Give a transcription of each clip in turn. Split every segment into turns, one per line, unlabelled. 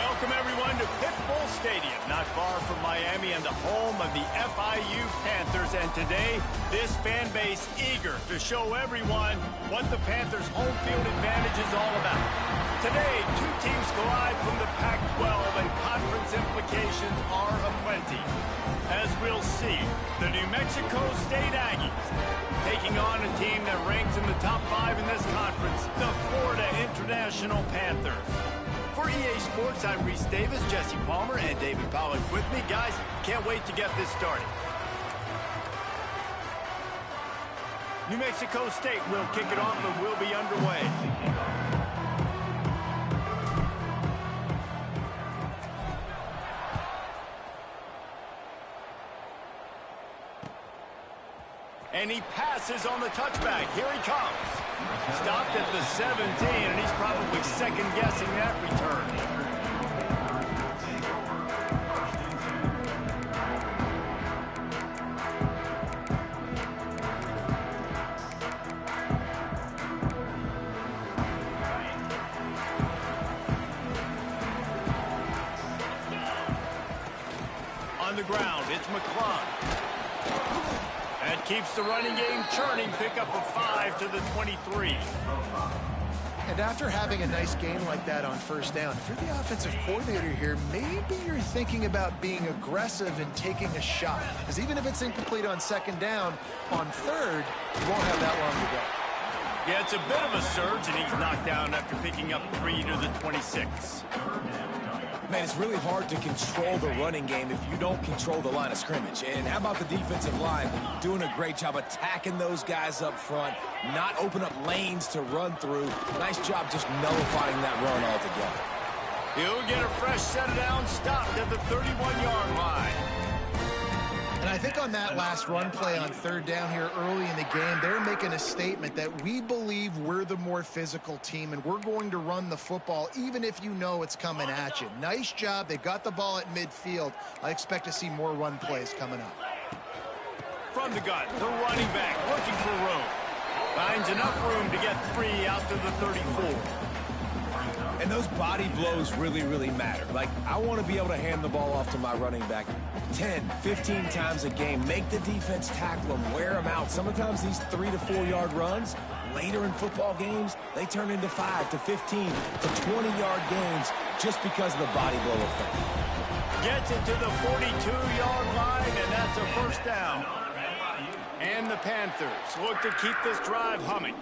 Welcome, everyone, to Pitbull Stadium, not far from Miami and the home of the FIU Panthers. And today, this fan base eager to show everyone what the Panthers' home field advantage is all about. Today, two teams collide from the Pac-12, and conference implications are aplenty. As we'll see, the New Mexico State Aggies taking on a team that ranks in the top 5 in this conference, the Florida International Panthers. For EA Sports, I'm Reese Davis, Jesse Palmer, and David Pollack with me. Guys, can't wait to get this started. New Mexico State will kick it off and will be underway. And he passes on the touchback. Here he comes. Stopped at the 17, and he's probably second-guessing that return. On the ground, it's McClung. That keeps the running game churning. Pick up a 5 to the 23.
And after having a nice game like that on first down, if you're the offensive coordinator here, maybe you're thinking about being aggressive and taking a shot. Because even if it's incomplete on second down, on third, you won't have that long to go.
Yeah, it's a bit of a surge, and he's knocked down after picking up 3 to the 26.
Man, it's really hard to control the running game if you don't control the line of scrimmage. And how about the defensive line doing a great job attacking those guys up front, not open up lanes to run through. Nice job just nullifying that run altogether.
He'll get a fresh set of downs, stopped at the 31-yard line.
And I think on that last run play on third down here early in the game, they're making a statement that we believe we're the more physical team and we're going to run the football even if you know it's coming at you. Nice job. They got the ball at midfield. I expect to see more run plays coming up.
From the gun, the running back looking for room. Finds enough room to get 3 out to the 34.
And those body blows really, really matter. Like, I want to be able to hand the ball off to my running back 10, 15 times a game. Make the defense tackle them, wear them out. Sometimes these 3 to 4 yard runs, later in football games, they turn into 5 to 15 to 20-yard games just because of the body blow effect.
Gets it to the 42-yard line, and that's a first down. And the Panthers look to keep this drive humming.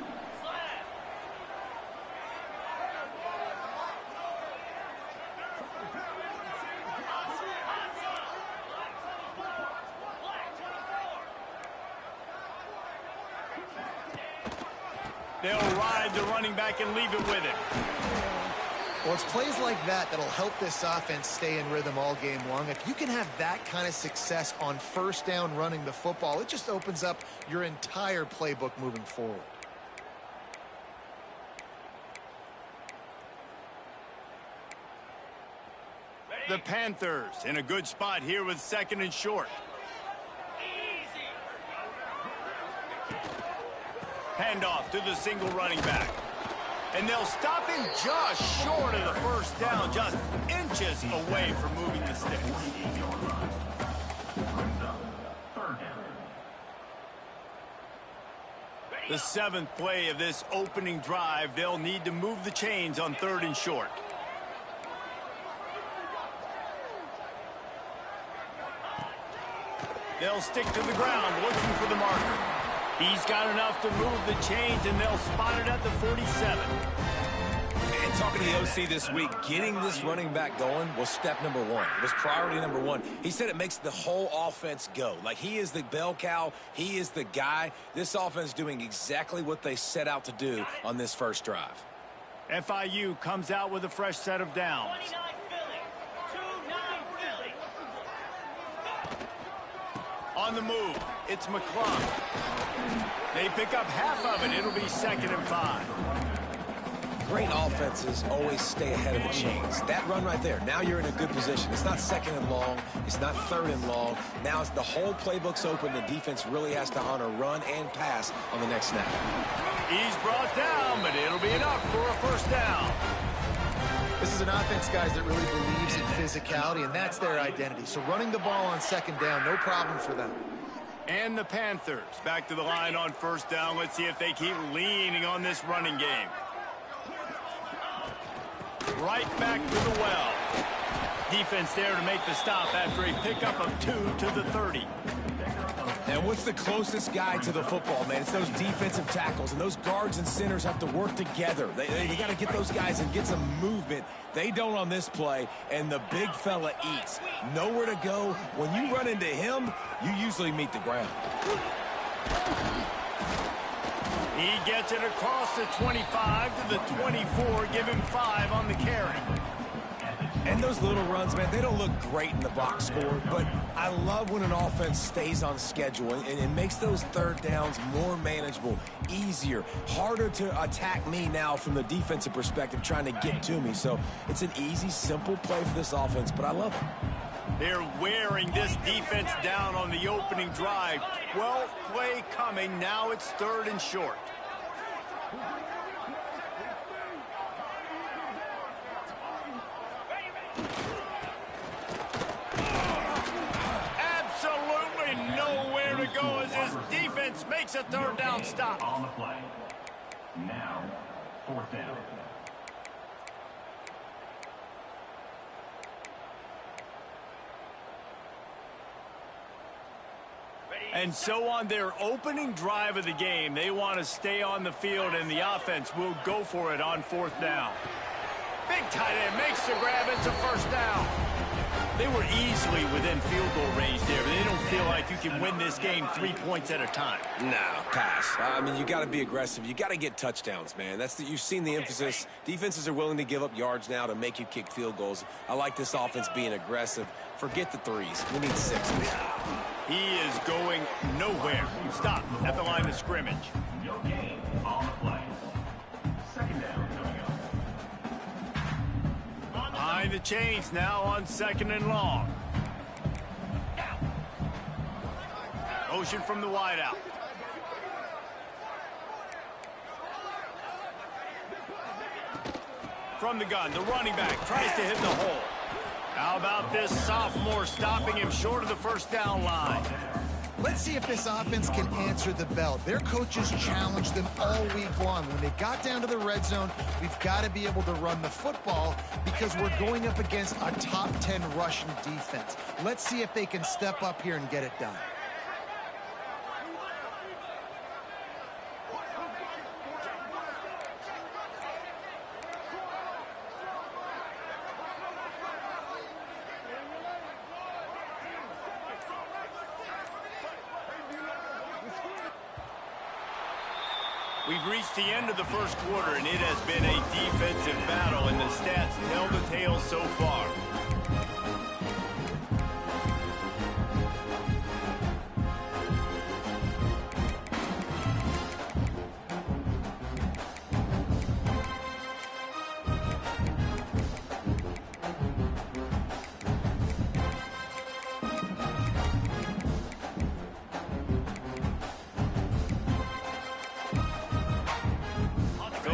They'll ride the running back and leave it with him.
Well, it's plays like that that'll help this offense stay in rhythm all game long. If you can have that kind of success on first down running the football, it just opens up your entire playbook moving forward.
The Panthers in a good spot here with second and short. Handoff to the single running back. And they'll stop him just short of the first down, just inches away from moving the sticks. The 7th play of this opening drive, they'll need to move the chains on third and short. They'll stick to the ground looking for the marker. He's got enough to move the chains, and they'll spot it at the 47.
And talking to the OC this week, getting this running back going was step number 1. It was priority number 1. He said it makes the whole offense go. Like, he is the bell cow. He is the guy. This offense is doing exactly what they set out to do on this first drive.
FIU comes out with a fresh set of downs. On the move, it's McClung. They pick up half of it. It'll be 2nd and 5.
Great offenses always stay ahead of the chains. That run right there, now you're in a good position. It's not 2nd and long. It's not 3rd and long. Now it's the whole playbook's open. The defense really has to honor run and pass on the next snap.
He's brought down, but it'll be enough for a first down.
This is an offense, guys, that really believes in physicality, and that's their identity. So running the ball on second down, no problem for them.
And the Panthers back to the line on first down. Let's see if they keep leaning on this running game. Right back to the well. Defense there to make the stop after a pickup of 2 to the 30.
And what's the closest guy to the football, man? It's those defensive tackles, and those guards and centers have to work together. They got to get those guys and get some movement. They don't on this play, and the big fella eats. Nowhere to go. When you run into him, you usually meet the ground.
He gets it across the 25 to the 24. Give him 5 on the carry.
And those little runs, man, they don't look great in the box score, but I love when an offense stays on schedule and makes those third downs more manageable, easier, harder to attack me now from the defensive perspective trying to get to me. So it's an easy, simple play for this offense, but I love it.
They're wearing this defense down on the opening drive. 12th play coming. Now it's 3rd and short. Nowhere to go as his defense makes a 3rd down stop.
On the play. Now, 4th down.
And so on their opening drive of the game, they want to stay on the field, and the offense will go for it on 4th down. Big tight end makes the grab. It's a 1st down. They were easily within field goal range there, but they don't feel like you can win this game 3 points at a time.
No, pass. I mean, you got to be aggressive. You got to get touchdowns, man. You've seen the emphasis. Defenses are willing to give up yards now to make you kick field goals. I like this offense being aggressive. Forget the 3s. We need 6s.
He is going nowhere. Stop at the line of scrimmage.
Your game on the play. 2nd down coming up.
Behind the chains now on 2nd and long. Motion from the wideout. From the gun, the running back tries to hit the hole. How about this sophomore stopping him short of the 1st down line?
Let's see if this offense can answer the bell. Their coaches challenged them all week long. When they got down to the red zone, we've got to be able to run the football because we're going up against a top 10 Russian defense. Let's see if they can step up here and get it done.
We've reached the end of the 1st quarter, and it has been a defensive battle, and the stats tell the tale so far.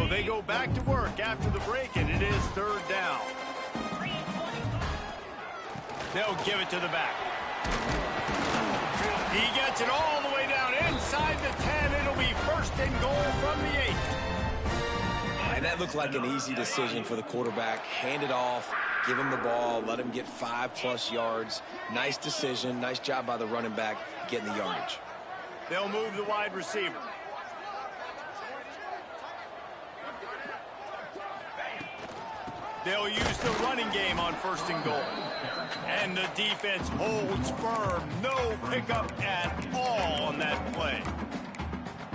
They go back to work after the break, and it is 3rd down. They'll give it to the back. He gets it all the way down inside the 10. It'll be 1st and goal from the 8.
And that looked like an easy decision for the quarterback. Hand it off, give him the ball, let him get 5+ yards. Nice decision. Nice job by the running back getting the yardage.
They'll move the wide receiver. They'll use the running game on 1st and goal. And the defense holds firm. No pickup at all on that play.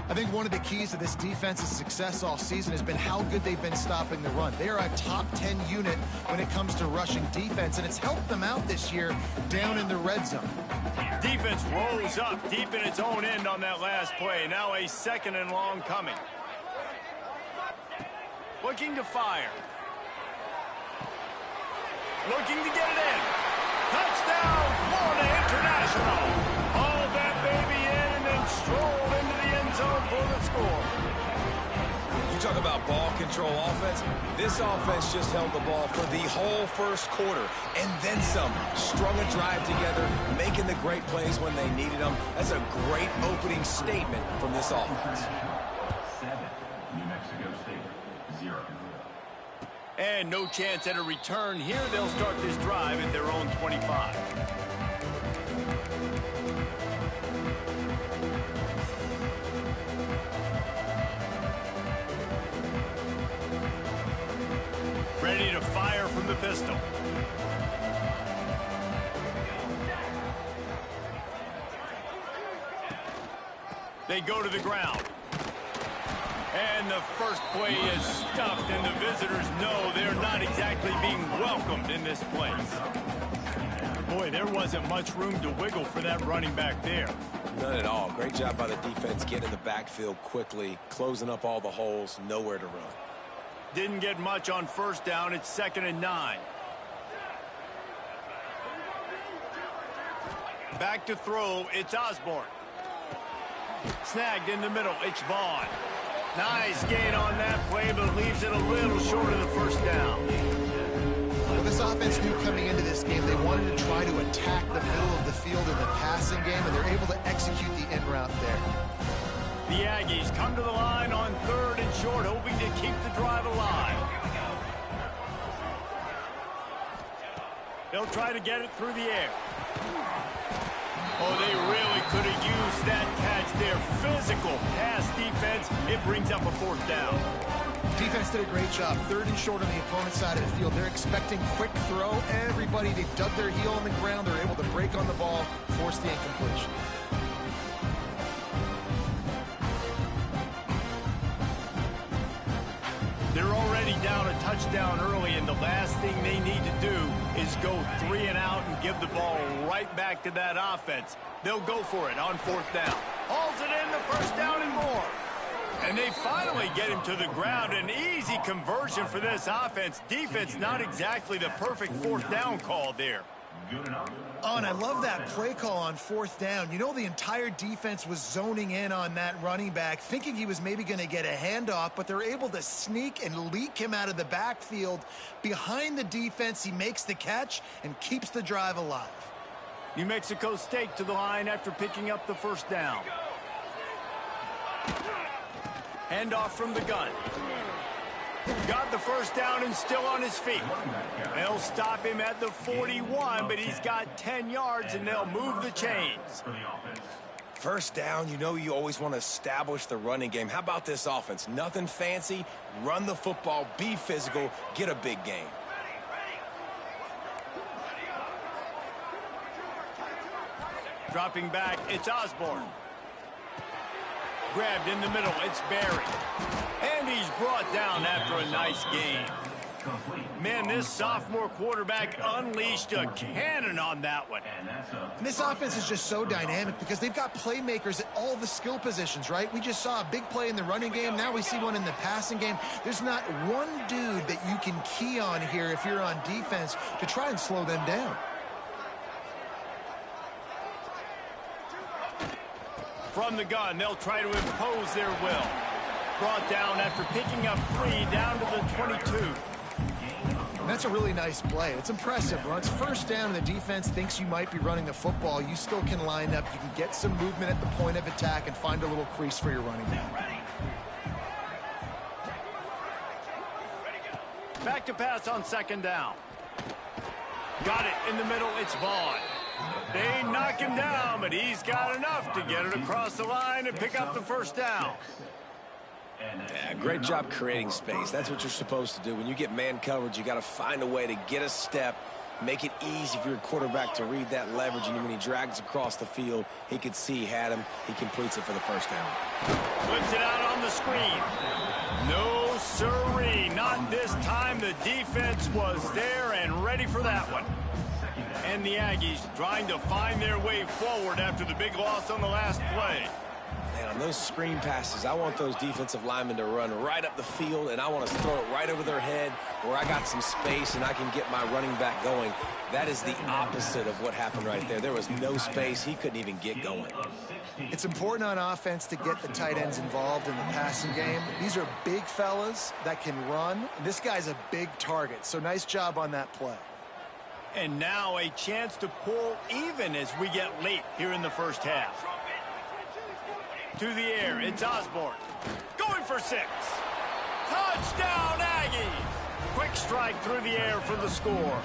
I think one of the keys to this defense's success all season has been how good they've been stopping the run. They are a top 10 unit when it comes to rushing defense, and it's helped them out this year down in the red zone.
Defense rose up deep in its own end on that last play. Now a 2nd and long coming. Looking to fire. Looking to get it in. Touchdown, Florida International. All that baby in and then stroll into the end zone for the score.
You talk about ball control offense. This offense just held the ball for the whole first quarter and then some. Strung a drive together, making the great plays when they needed them. That's a great opening statement from this offense.
7, New Mexico State, 0.
And no chance at a return here. They'll start this drive at their own 25. Ready to fire from the pistol. They go to the ground. And the first play is stuffed, and the visitors know they're not exactly being welcomed in this place. Boy, there wasn't much room to wiggle for that running back there.
None at all. Great job by the defense getting in the backfield quickly, closing up all the holes, nowhere to run.
Didn't get much on first down. It's 2nd and 9. Back to throw. It's Osborne. Snagged in the middle. It's Vaughn. Nice gain on that play, but leaves it a little short of the first down.
Well, this offense knew coming into this game they wanted to try to attack the middle of the field in the passing game, and they're able to execute the in route there.
The Aggies come to the line on 3rd and short, hoping to keep the drive alive. They'll try to get it through the air. Oh, they really could have used that catch there. Physical pass defense. It brings up a 4th down.
Defense did a great job. 3rd and short on the opponent's side of the field. They're expecting quick throw. Everybody, they dug their heel on the ground. They're able to break on the ball, force the incompletion.
They're already down a touchdown early, and the last thing they need to do is go 3 and out and give the ball right back to that offense. They'll go for it on 4th down. Hauls it in, the 1st down and more. And they finally get him to the ground. An easy conversion for this offense. Defense not exactly the perfect 4th down call there.
Oh, and I love that play call on 4th down. You know, the entire defense was zoning in on that running back, thinking he was maybe going to get a handoff, but they're able to sneak and leak him out of the backfield. Behind the defense, he makes the catch and keeps the drive alive.
New Mexico State to the line after picking up the 1st down. Handoff from the gun. Got the 1st down and still on his feet. They'll stop him at the 41, but he's got 10 yards, and they'll move the chains.
1st down, you know you always want to establish the running game. How about this offense? Nothing fancy. Run the football, be physical, get a big gain.
Dropping back, it's Osborne. Grabbed in the middle, it's Barry. And he's brought down after a nice game. Man, this sophomore quarterback unleashed a cannon on that one.
And this offense is just so dynamic because they've got playmakers at all the skill positions, right? We just saw a big play in the running game. Now we see one in the passing game. There's not one dude that you can key on here if you're on defense to try and slow them down.
From the gun, they'll try to impose their will. Brought down after picking up 3 down to the 22.
And that's a really nice play. It's impressive. When it's 1st down and the defense thinks you might be running the football, you still can line up. You can get some movement at the point of attack and find a little crease for your running back.
Back to pass on 2nd down. Got it in the middle. It's Vaughn. They knock him down, but he's got enough to get it across the line and pick up the 1st down.
Yeah, great job creating space. That's what you're supposed to do. When you get man coverage, you got to find a way to get a step, make it easy for your quarterback to read that leverage, and when he drags across the field, he can see he had him. He completes it for the 1st down.
Flips it out on the screen. No siree, not this time. The defense was there and ready for that one. And the Aggies trying to find their way forward after the big loss on the last play.
Man, on those screen passes, I want those defensive linemen to run right up the field, and I want to throw it right over their head where I got some space and I can get my running back going. That is the opposite of what happened right there. There was no space. He couldn't even get going.
It's important on offense to get the tight ends involved in the passing game. These are big fellas that can run. This guy's a big target, so nice job on that play.
And now a chance to pull even as we get late here in the first half. To the air, it's Osborne. Going for 6. Touchdown, Aggies! Quick strike through the air for the score.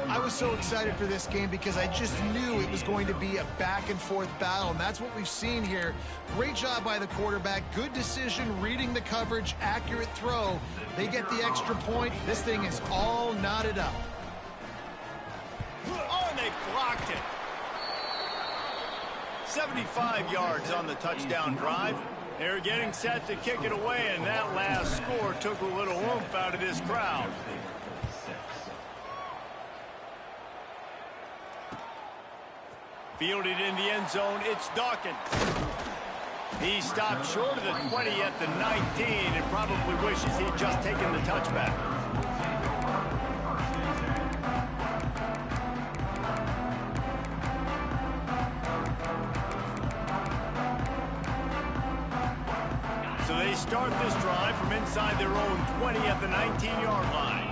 I was so excited for this game because I just knew it was going to be a back-and-forth battle, and that's what we've seen here. Great job by the quarterback. Good decision, reading the coverage, accurate throw. They get the extra point. This thing is all knotted up.
Oh, and they blocked it. 75 yards on the touchdown drive. They're getting set to kick it away, and that last score took a little oomph out of this crowd. Fielded in the end zone, it's Dawkins. He stopped short of the 20 at the 19 and probably wishes he'd just taken the touchback. So they start this drive from inside their own 20 at the 19-yard line.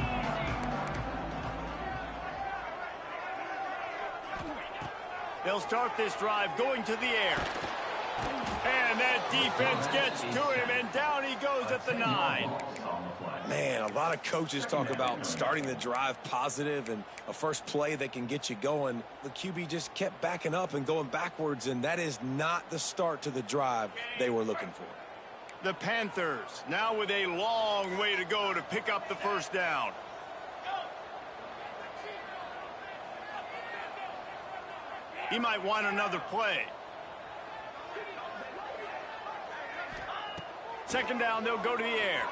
They'll start this drive going to the air. And that defense gets to him, and down he goes at the 9.
Man, a lot of coaches talk about starting the drive positive and a first play that can get you going. The QB just kept backing up and going backwards, and that is not the start to the drive they were looking for.
The Panthers now with a long way to go to pick up the first down. He might want another play. Second down, they'll go to the air.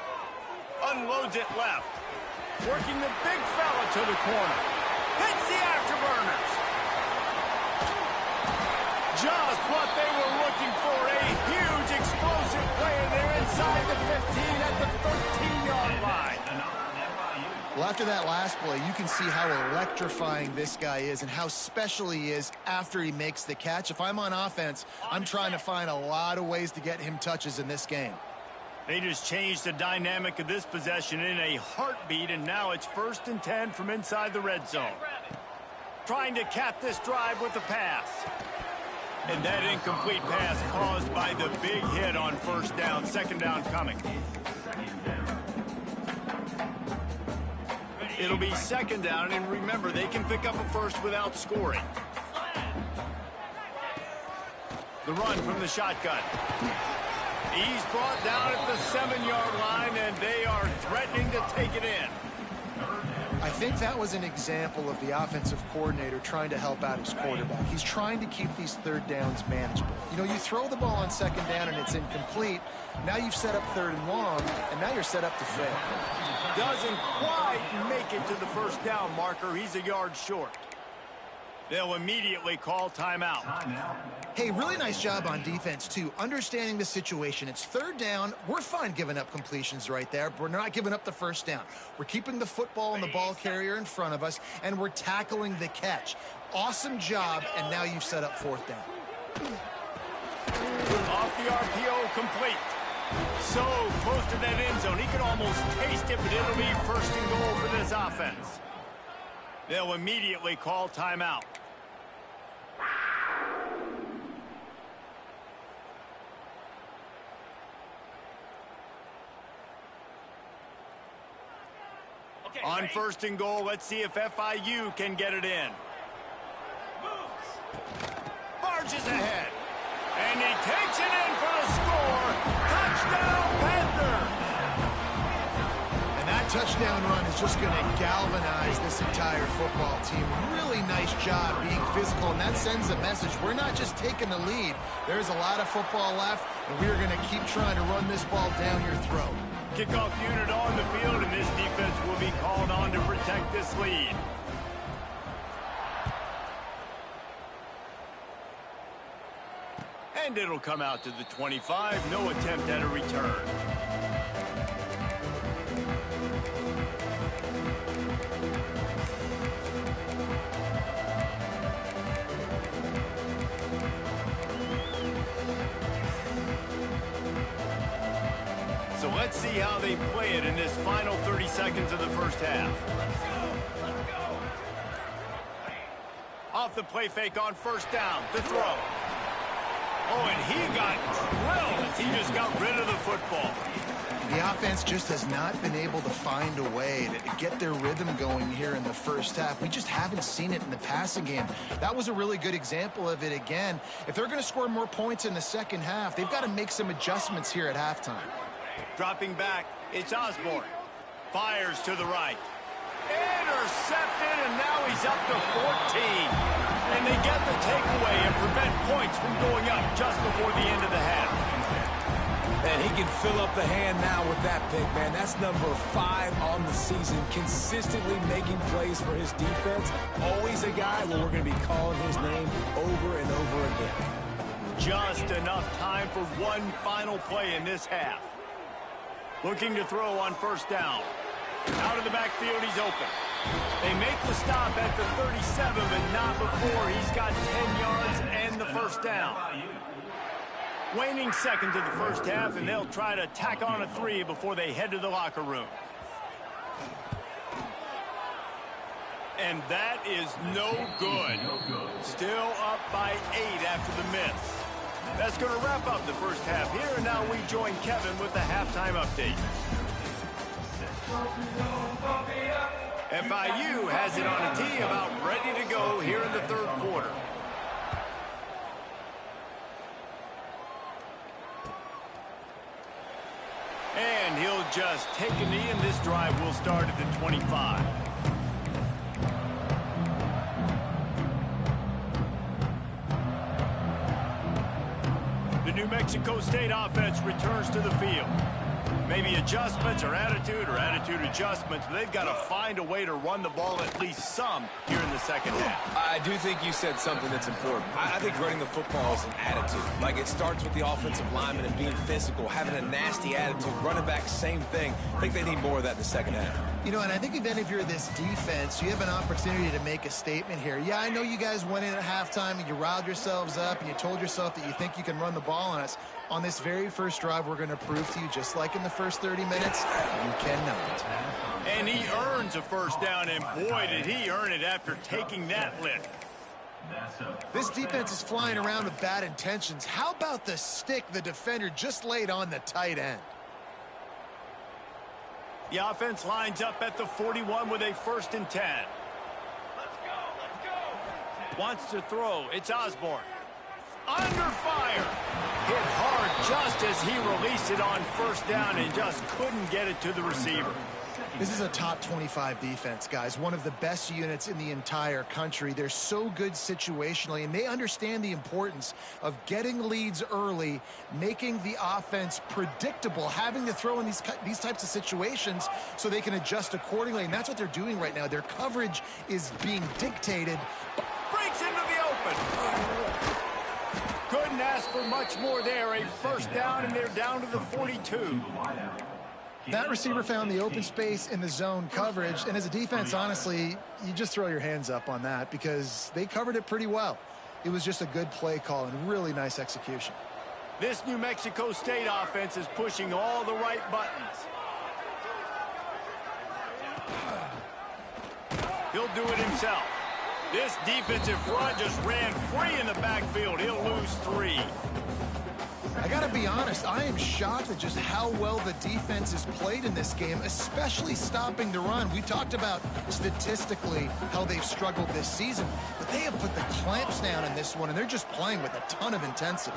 Unloads it left. Working the big fella to the corner. Hits the afterburners. Just what they were looking for. A huge explosive play, and they're inside the 15 at the 13-yard line.
Well, after that last play, you can see how electrifying this guy is and how special he is after he makes the catch. If I'm on offense, I'm trying to find a lot of ways to get him touches in this game.
They just changed the dynamic of this possession in a heartbeat, and now it's 1st and 10 from inside the red zone. Trying to cap this drive with the pass. And that incomplete pass caused by the big hit on first down. Second down coming. It'll be second down, and remember, they can pick up a first without scoring. The run from the shotgun. He's brought down at the 7-yard line, and they are threatening to take it in.
I think that was an example of the offensive coordinator trying to help out his quarterback. He's trying to keep these third downs manageable. You know, you throw the ball on second down and it's incomplete. Now you've set up 3rd and long, and now you're set up to fail.
Doesn't quite make it to the first down marker. He's a yard short. They'll immediately call timeout.
Hey, really nice job on defense, too. Understanding the situation. It's 3rd down. We're fine giving up completions right there. But we're not giving up the first down. We're keeping the football and the ball carrier in front of us, and we're tackling the catch. Awesome job, and now you've set up 4th down.
Off the RPO, complete. So close to that end zone. He could almost taste it, but it'll be 1st and goal for this offense. They'll immediately call timeout. On 1st and goal, let's see if FIU can get it in. Barges ahead. And he takes it in for the score. Touchdown, Panthers!
And that touchdown run is just going to galvanize this entire football team. Really nice job being physical, and that sends a message. We're not just taking the lead. There's a lot of football left, and we're going to keep trying to run this ball down your throat.
Kickoff unit on the field, and this defense will be called on to protect this lead. And it'll come out to the 25. No attempt at a return. So let's see how they play it in this final 30 seconds of the first half. Off the play fake on first down to throw. Oh, and he got drilled as he just got rid of the football.
The offense just has not been able to find a way to get their rhythm going here in the first half. We just haven't seen it in the passing game. That was a really good example of it again. If they're going to score more points in the second half, they've got to make some adjustments here at halftime.
Dropping back, it's Osborne. Fires to the right. Intercepted, and now he's up to 14. And they get the takeaway and prevent points from going up just before the end of the half.
And he can fill up the hand now with that pick, man. That's number 5 on the season, consistently making plays for his defense. Always a guy where we're going to be calling his name over and over again.
Just enough time for one final play in this half. Looking to throw on first down. Out of the backfield, he's open. They make the stop at the 37, but not before he's got 10 yards and the first down. Waning seconds of the first half, and they'll try to tack on a 3 before they head to the locker room. And that is no good. Still up by 8 after the miss. That's going to wrap up the first half here, and now we join Kevin with the halftime update. FIU has it on a tee, about ready to go here in the third quarter. And he'll just take a knee, and this drive will start at the 25. The New Mexico State offense returns to the field. Maybe adjustments or attitude adjustments, but they've got to find a way to run the ball at least some here in the second half.
I do think you said something that's important. I think running the football is an attitude. Like, it starts with the offensive lineman and being physical, having a nasty attitude. Running back, same thing. I think they need more of that in the second half.
You know, and I think then if you're this defense, you have an opportunity to make a statement here. Yeah, I know you guys went in at halftime and you riled yourselves up and you told yourself that you think you can run the ball on us. On this very first drive, we're going to prove to you, just like in the first 30 minutes, you cannot.
And he earns a first down, and boy, did he earn it after taking that lick.
This defense is flying around with bad intentions. How about the stick the defender just laid on the tight end?
The offense lines up at the 41 with a 1st and 10.
Let's go.
Wants to throw. It's Osborne. Under fire. Hit hard just as he released it on first down and just couldn't get it to the receiver.
This is a top 25 defense, guys. One of the best units in the entire country. They're so good situationally, and they understand the importance of getting leads early, making the offense predictable, having to throw in these types of situations so they can adjust accordingly, and that's what they're doing right now. Their coverage is being dictated.
Breaks into the open. Couldn't ask for much more there. A first down, and they're down to the 42.
That receiver found the open space in the zone coverage, and as a defense, honestly, you just throw your hands up on that because they covered it pretty well. It was just a good play call and really nice execution.
This New Mexico State offense is pushing all the right buttons. He'll do it himself. This defensive front just ran free in the backfield. He'll lose 3.
I got to be honest, I am shocked at just how well the defense has played in this game, especially stopping the run. We talked about statistically how they've struggled this season, but they have put the clamps down in this one, and they're just playing with a ton of intensity.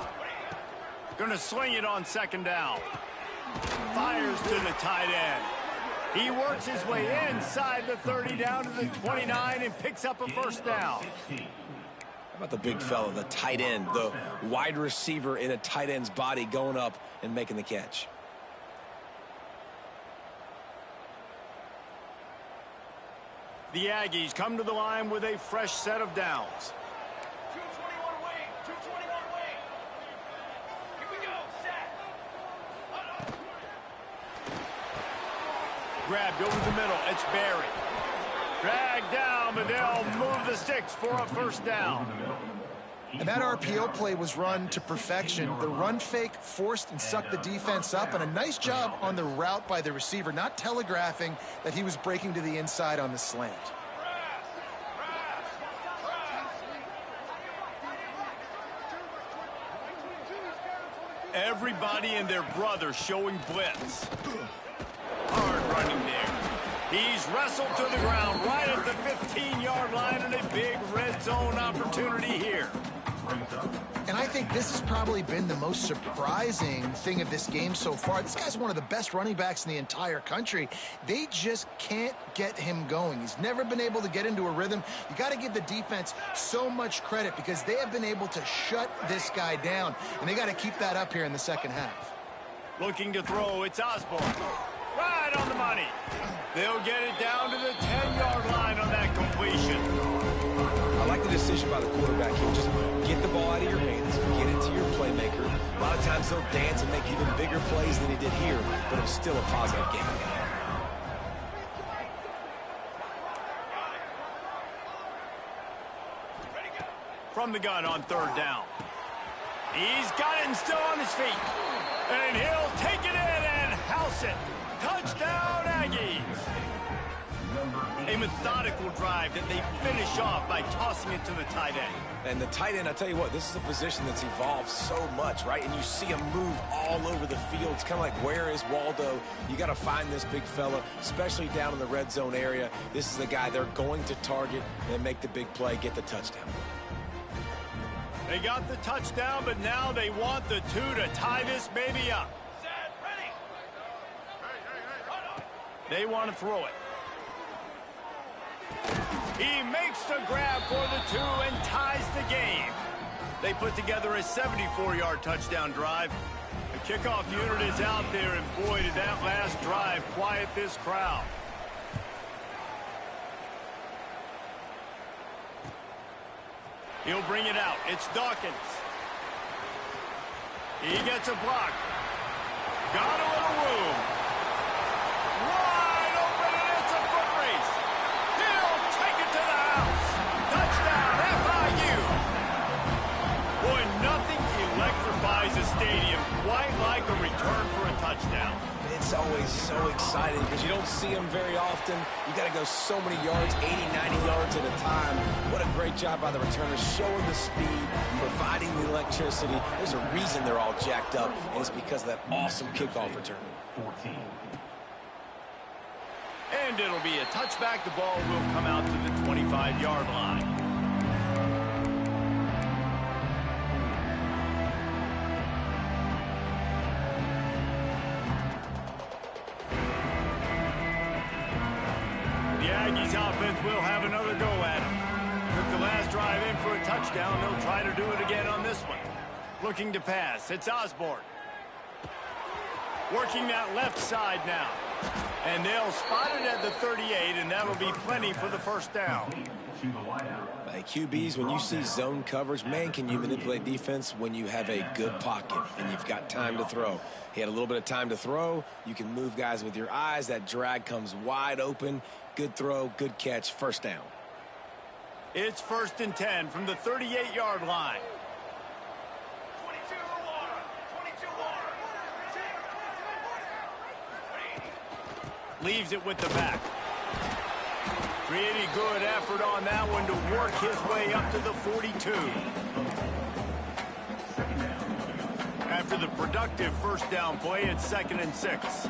Going to swing it on 2nd down. Fires to the tight end. He works his way inside the 30 down to the 29 and picks up a first down.
How about the big fella, the tight end, the wide receiver in a tight end's body going up and making the catch?
The Aggies come to the line with a fresh set of downs. grabbed over the middle. It's Barry. Dragged down, but they'll move the sticks for a first down.
And that RPO play was run to perfection. The run fake forced and sucked the defense up, and a nice job on the route by the receiver, not telegraphing that he was breaking to the inside on the slant.
Everybody and their brother showing blitz. Hard running there. He's wrestled to the ground right at the 15-yard line, and a big red zone opportunity here.
And I think this has probably been the most surprising thing of this game so far. This guy's one of the best running backs in the entire country. They just can't get him going. He's never been able to get into a rhythm. You got to give the defense so much credit because they have been able to shut this guy down, and they got to keep that up here in the second half.
Looking to throw, it's Osborne. Right on the money. They'll get it down to the 10-yard line on that completion.
I like the decision by the quarterback here. Just get the ball out of your hands, get it to your playmaker. A lot of times he'll dance and make even bigger plays than he did here, but it was still a positive game.
From the gun on third down. He's got it and still on his feet. And he'll take it in and house it. Touchdown, Aggies. A methodical drive that they finish off by tossing it to the tight end.
And the tight end, I tell you what, this is a position that's evolved so much, right? And you see him move all over the field. It's kind of like, where is Waldo? You got to find this big fella, especially down in the red zone area. This is the guy they're going to target and make the big play, get the touchdown.
They got the touchdown, but now they want the two to tie this baby up. They want to throw it. He makes the grab for the two and ties the game. They put together a 74-yard touchdown drive. The kickoff unit is out there, and boy, did that last drive quiet this crowd. He'll bring it out. It's Dawkins. He gets a block. Got a little room. Wide open, and it's a foot race. He'll take it to the house. Touchdown, FIU. Boy, nothing electrifies a stadium quite like a return for a touchdown.
It's always so exciting because you don't see them very often. You got to go so many yards, 80, 90 yards at a time. What a great job by the returners, showing the speed, providing the electricity. There's a reason they're all jacked up, and it's because of that awesome kickoff return.
14.
And it'll be a touchback. The ball will come out to the 25-yard line. The Aggies offense will have another go at him. Took the last drive in for a touchdown. They'll try to do it again on this one. Looking to pass. It's Osborne. Working that left side now. And they'll spot it at the 38, and that'll be plenty for the first down.
Hey, QBs, when you see zone coverage, man, can you manipulate defense when you have a good pocket and you've got time to throw. He had a little bit of time to throw. You can move guys with your eyes. That drag comes wide open. Good throw, good catch, first down.
It's 1st and 10 from the 38-yard line. Leaves it with the back. Pretty good effort on that one to work his way up to the 42. After the productive first down play, it's 2nd and 6.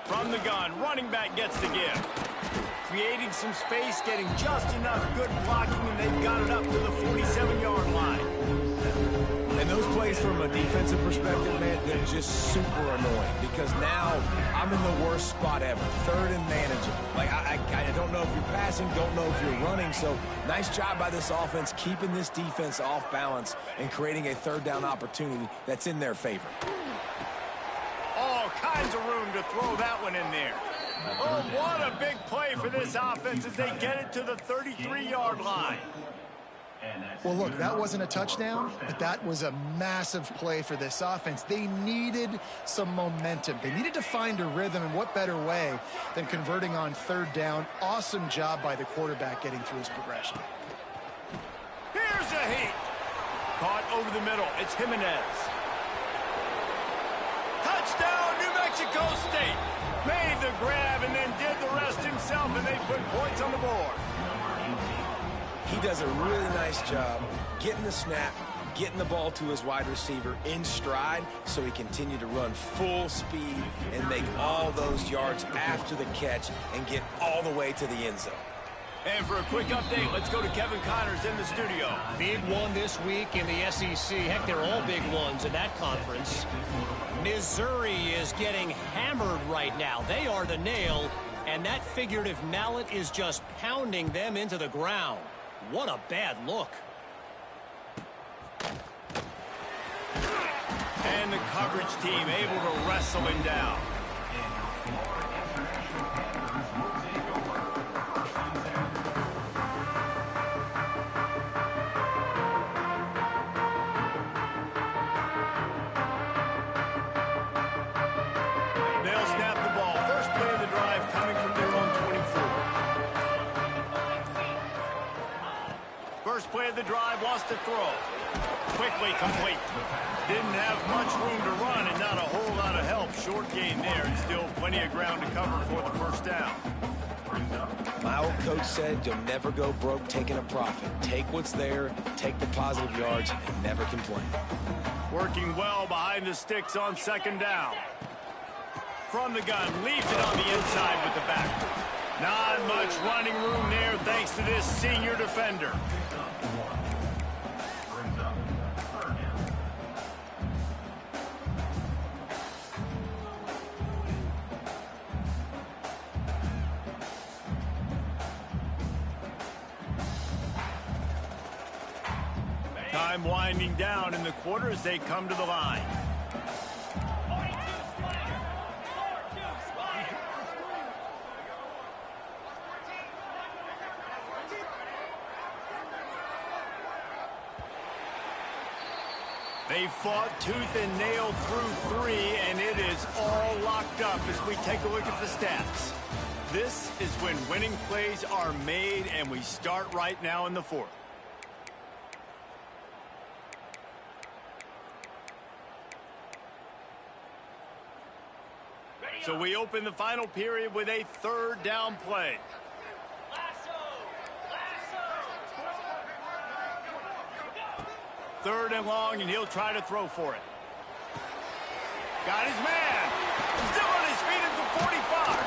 From the gun, running back gets the give. Creating some space, getting just enough good blocking, and they've got it up to the 47-yard line.
And those plays from a defensive perspective, man, they're just super annoying because now I'm in the worst spot ever, 3rd and manageable. Like, I don't know if you're passing, don't know if you're running, so nice job by this offense keeping this defense off balance and creating a 3rd down opportunity that's in their favor.
All kinds of room to throw that one in there. Oh, what a big play for this offense as they get it to the 33-yard line.
Well, look, that wasn't a touchdown, but that was a massive play for this offense. They needed some momentum. They needed to find a rhythm, and what better way than converting on third down. Awesome job by the quarterback getting through his progression.
Here's a heat. Caught over the middle. It's Jimenez. Touchdown, New Mexico State. Made the grab and then did the rest himself, and they put points on the board.
He does a really nice job getting the snap, getting the ball to his wide receiver in stride so he continued to run full speed and make all those yards after the catch and get all the way to the end zone.
And for a quick update, let's go to Kevin Connors in the studio.
Big one this week in the SEC. Heck, they're all big ones in that conference. Missouri is getting hammered right now. They are the nail, and that figurative mallet is just pounding them into the ground. What a bad look.
And the coverage team able to wrestle him down. They'll snap the ball. First play of the drive coming from their own 24. First play of the drive, lost to throw. Quickly complete. Didn't have much room to run and not a whole lot of help. Short gain there and still plenty of ground to cover for the first down.
My old coach said you'll never go broke taking a profit. Take what's there, take the positive yards, and never complain.
Working well behind the sticks on second down. From the gun, leaves it on the inside with the back. Not much running room there thanks to this senior defender. Time winding down in the quarter as they come to the line. They fought tooth and nail through three, and it is all locked up as we take a look at the stats. This is when winning plays are made, and we start right now in the fourth. So we open the final period with a third down play. Third and long, and he'll try to throw for it. Got his man. Still on his feet at the 45.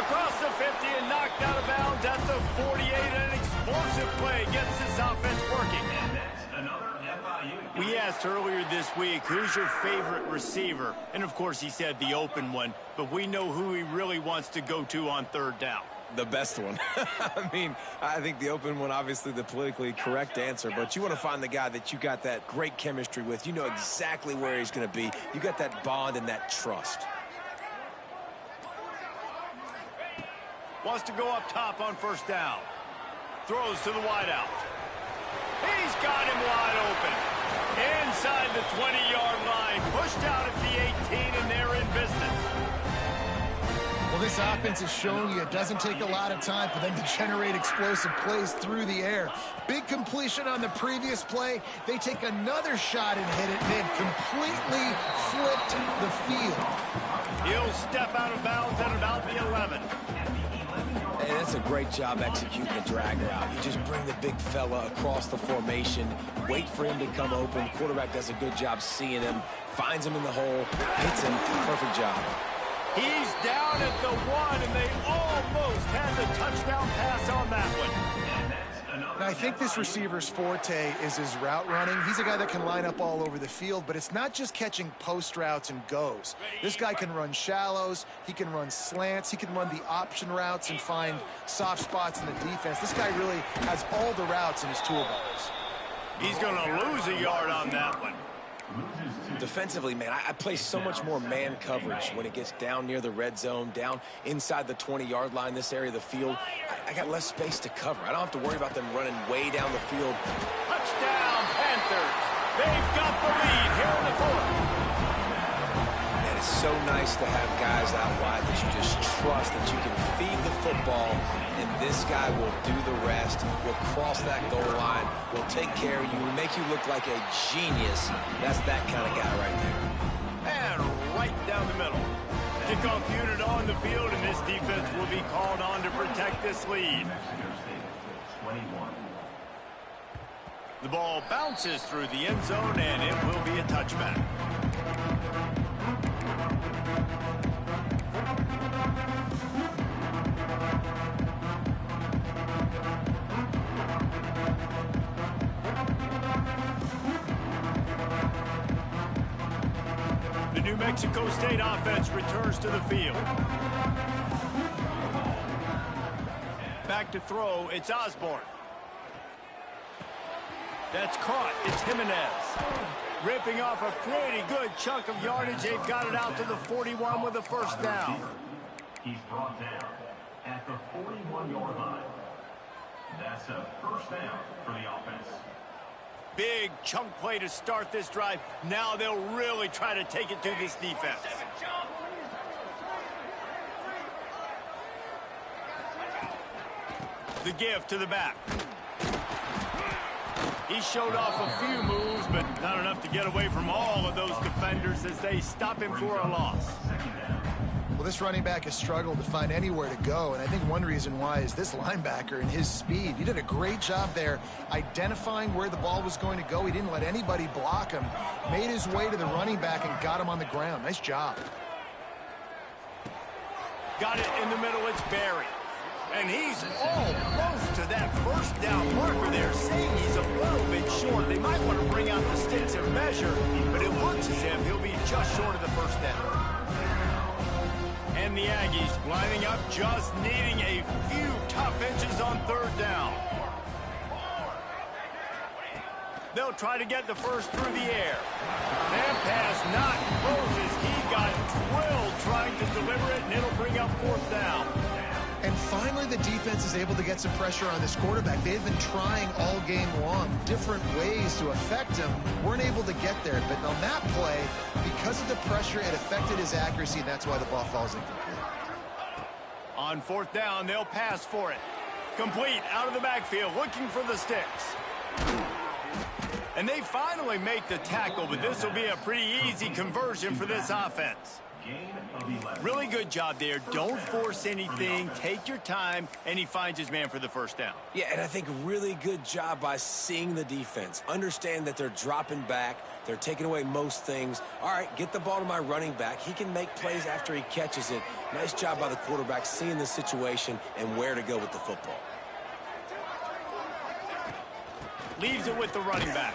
Across the 50 and knocked out of bounds at the 48. An explosive play gets this offense working.
And that's another FIU.
We asked earlier this week, who's your favorite receiver? And, of course, he said the open one. But we know who he really wants to go to on third down.
The best one. I mean, I think the open one, obviously the politically correct answer, but you want to find the guy that you got that great chemistry with. You know exactly where he's going to be. You got that bond and that trust.
Wants to go up top on first down. Throws to the wideout. He's got him wide open. Inside the 20-yard line. Pushed out at the 18, and they're in business.
Well, this offense is showing you it doesn't take a lot of time for them to generate explosive plays through the air. Big completion on the previous play. They take another shot and hit it. They've completely flipped the field.
He'll step out of bounds at about the 11.
Hey, that's a great job executing the drag route. You just bring the big fella across the formation, wait for him to come open. Quarterback does a good job seeing him, finds him in the hole, hits him. Perfect job.
He's down at the 1, and they almost had the touchdown pass on that one.
And I think this receiver's forte is his route running. He's a guy that can line up all over the field, but it's not just catching post routes and goes. This guy can run shallows, he can run slants, he can run the option routes and find soft spots in the defense. This guy really has all the routes in his toolbox.
He's going to lose a yard on that one.
Defensively, man, I play so much more man coverage when it gets down near the red zone, down inside the 20-yard line, this area of the field. I got less space to cover. I don't have to worry about them running way down the field.
Touchdown, Panthers. They've got the lead here in the fourth.
Man, it's so nice to have guys out wide that you just trust that you can feed the football, and this guy will do the rest. Will cross that goal line, will take care of you, make you look like a genius. That's that kind of guy right there.
And right down the middle. Kickoff unit on the field, and this defense will be called on to protect this lead. The ball bounces through the end zone, and it will be a touchback. The New Mexico State offense returns to the field. Back to throw, it's Osborne. That's caught, it's Jimenez. Ripping off a pretty good chunk of yardage. They've got it out to the 41 with a first down.
He's brought down at the 41-yard line. That's a first down for the offense.
Big chunk play to start this drive. Now they'll really try to take it to this defense. The give to the back. He showed off a few moves, but not enough to get away from all of those defenders as they stop him for a loss.
Well, this running back has struggled to find anywhere to go, and I think one reason why is this linebacker and his speed. He did a great job there identifying where the ball was going to go. He didn't let anybody block him, made his way to the running back and got him on the ground. Nice job.
Got it in the middle, it's Barry. And he's almost to that first down marker there, saying he's a little bit short. They might want to bring out the sticks and measure, but it looks as if he'll be just short of the first down. And the Aggies lining up, just needing a few tough inches on third down. They'll try to get the first through the air. That pass not Moses. He got drilled trying to deliver it, and it'll bring up fourth down.
And finally, the defense is able to get some pressure on this quarterback. They've been trying all game long different ways to affect him. Weren't able to get there. But on that play, because of the pressure, it affected his accuracy, and that's why the ball falls incomplete.
On fourth down, they'll pass for it. Complete out of the backfield, looking for the sticks. And they finally make the tackle, but this will be a pretty easy conversion for this offense. Really good job there. Don't force anything. Take your time, and he finds his man for the first down.
Yeah, and I think really good job by seeing the defense. Understand that they're dropping back. They're taking away most things. All right, get the ball to my running back. He can make plays after he catches it. Nice job by the quarterback seeing the situation and where to go with the football.
Leaves it with the running back.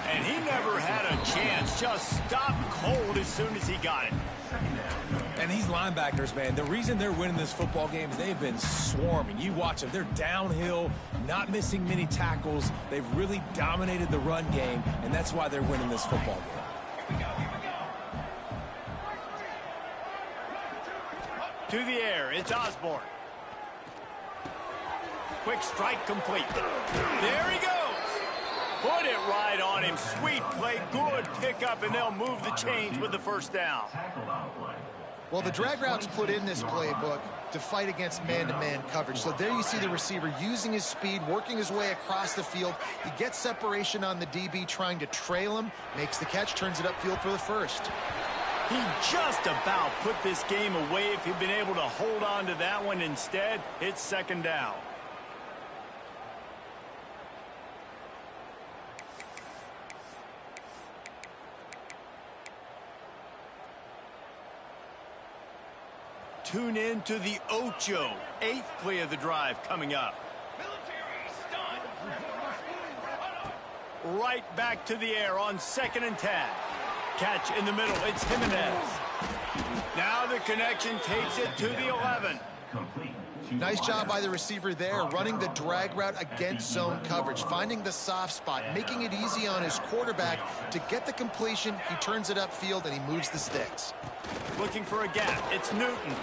And he never had a chance. Just stopped cold as soon as he got it.
And these linebackers, man, the reason they're winning this football game is they've been swarming. You watch them. They're downhill, not missing many tackles. They've really dominated the run game, and that's why they're winning this football game.
To the air, it's Osborne. Quick strike complete. There he goes. Put it right on him. Sweet play, good pickup, and they'll move the chains with the first down.
Well, the drag routes put in this playbook to fight against man-to-man coverage. So there you see the receiver using his speed, working his way across the field. He gets separation on the DB, trying to trail him, makes the catch, turns it upfield for the first.
He just about put this game away if he'd been able to hold on to that one. Instead, it's second down. Tune in to the Ocho, 8th play of the drive coming up. Right back to the air on 2nd and 10. Catch in the middle, it's Jimenez. Now the connection takes it to the 11.
Complete
Nice job by the receiver there, running the drag route against zone coverage, finding the soft spot, making it easy on his quarterback to get the completion. He turns it upfield, and he moves the sticks.
Looking for a gap. It's Newton.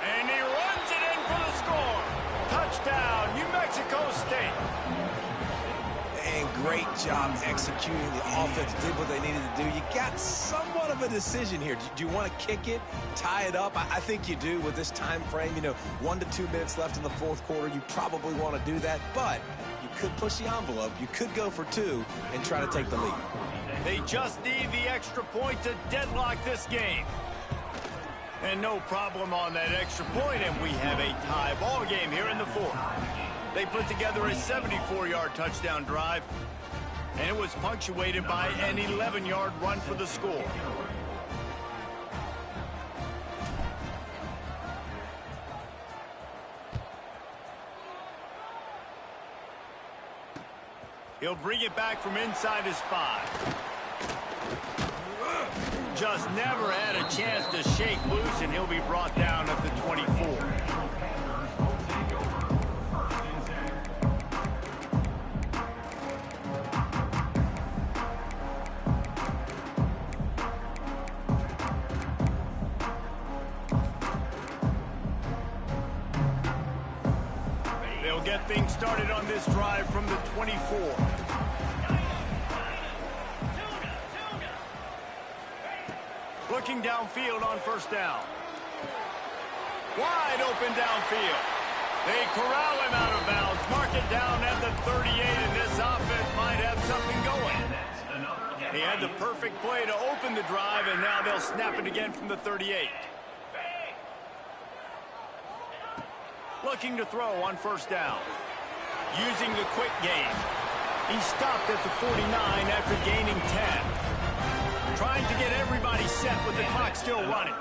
And he runs it in for the score. Touchdown, New Mexico State.
And great job executing. The offense did what they needed to do. You got somewhat of a decision here. Do you want to kick it, tie it up? I think you do with this time frame. 1 to 2 minutes left in the fourth quarter. You probably want to do that, but you could push the envelope. You could go for 2 and try to take the lead.
They just need the extra point to deadlock this game. And no problem on that extra point, and we have a tie ball game here in the fourth. They put together a 74-yard touchdown drive, and it was punctuated by an 11-yard run for the score. He'll bring it back from inside his 5. Just never had a chance to shake loose, and he'll be brought down at the 24. They'll get things started on this drive from the 24. Looking downfield on first down. Wide open downfield. They corral him out of bounds. Mark it down at the 38, and this offense might have something going. He had the perfect play to open the drive, and now they'll snap it again from the 38. Looking to throw on first down. Using the quick game. He stopped at the 49 after gaining 10. Trying to get everybody set with the clock still running.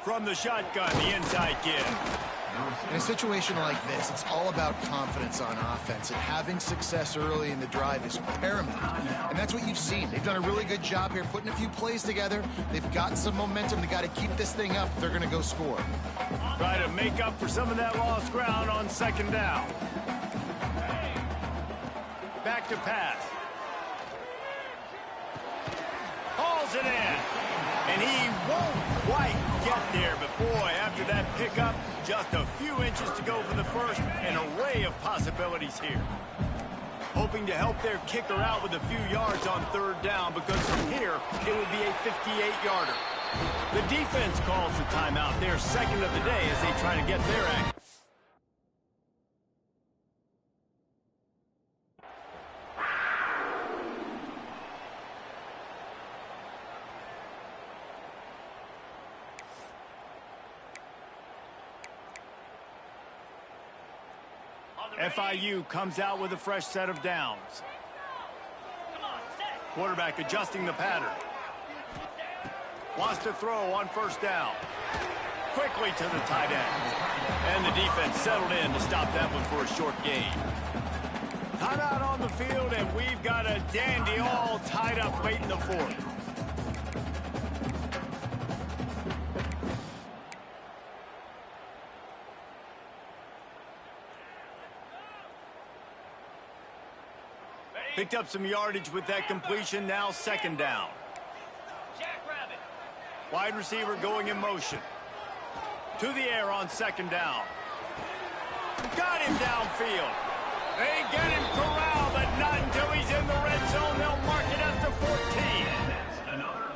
From the shotgun, the inside give.
In a situation like this, it's all about confidence on offense, and having success early in the drive is paramount. And that's what you've seen. They've done a really good job here putting a few plays together. They've got some momentum. They got to keep this thing up if they're going to go score.
Try to make up for some of that lost ground on second down. Back to pass. Hauls it in. And he won't quite get there, but boy, after that pickup, just a few inches to go for the first. An array of possibilities here. Hoping to help their kicker out with a few yards on third down, because from here, it will be a 58-yarder. The defense calls the timeout, their second of the day, as they try to get their act. FIU comes out with a fresh set of downs. Quarterback adjusting the pattern. Wants to throw on first down. Quickly to the tight end. And the defense settled in to stop that one for a short gain. Timeout on the field, and we've got a dandy all tied up late in the fourth. Picked up some yardage with that completion, now second down. Wide receiver going in motion. To the air on second down. Got him downfield. They get him corralled, but not until he's in the red zone. They'll mark it at the 14.
That's another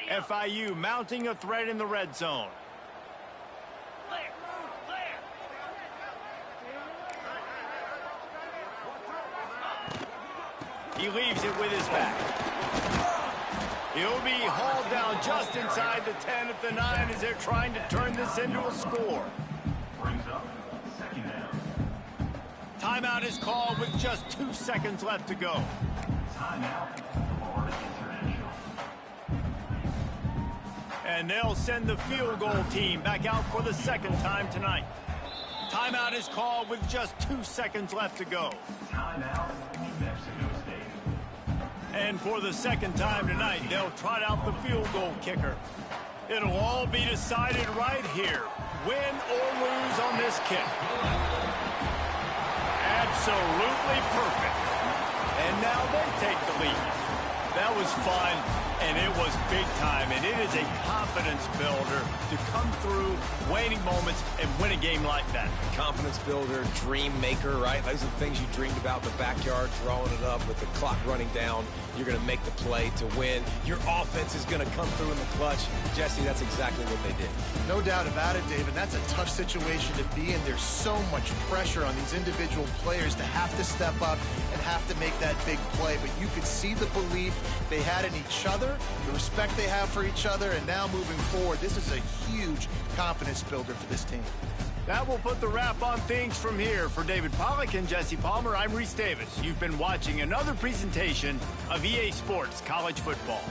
FIU.
FIU mounting a threat in the red zone. He leaves it with his back. He'll be hauled down just inside the 10 at the 9 as they're trying to turn this into a score.
Brings up second down.
Timeout is called with just 2 seconds left to go.
Timeout, Florida International.
And they'll send the field goal team back out for the second time tonight. Timeout is called with just 2 seconds left to go.
Timeout, New Mexico State.
And for the second time tonight, they'll trot out the field goal kicker. It'll all be decided right here, win or lose on this kick. Absolutely perfect. And now they take the lead. That was fun, and it was big time, and it is a confidence builder to come through waning moments and win a game like that.
Confidence builder, dream maker, right? Those are the things you dreamed about in the backyard, drawing it up with the clock running down. You're going to make the play to win. Your offense is going to come through in the clutch. Jesse, that's exactly what they did.
No doubt about it, David. That's a tough situation to be in. There's so much pressure on these individual players to have to step up and have to make that big play. But you could see the belief they had in each other, the respect they have for each other, and now moving forward, this is a huge confidence builder for this team.
That will put the wrap on things from here. For David Pollack and Jesse Palmer, I'm Reese Davis. You've been watching another presentation of EA Sports College Football.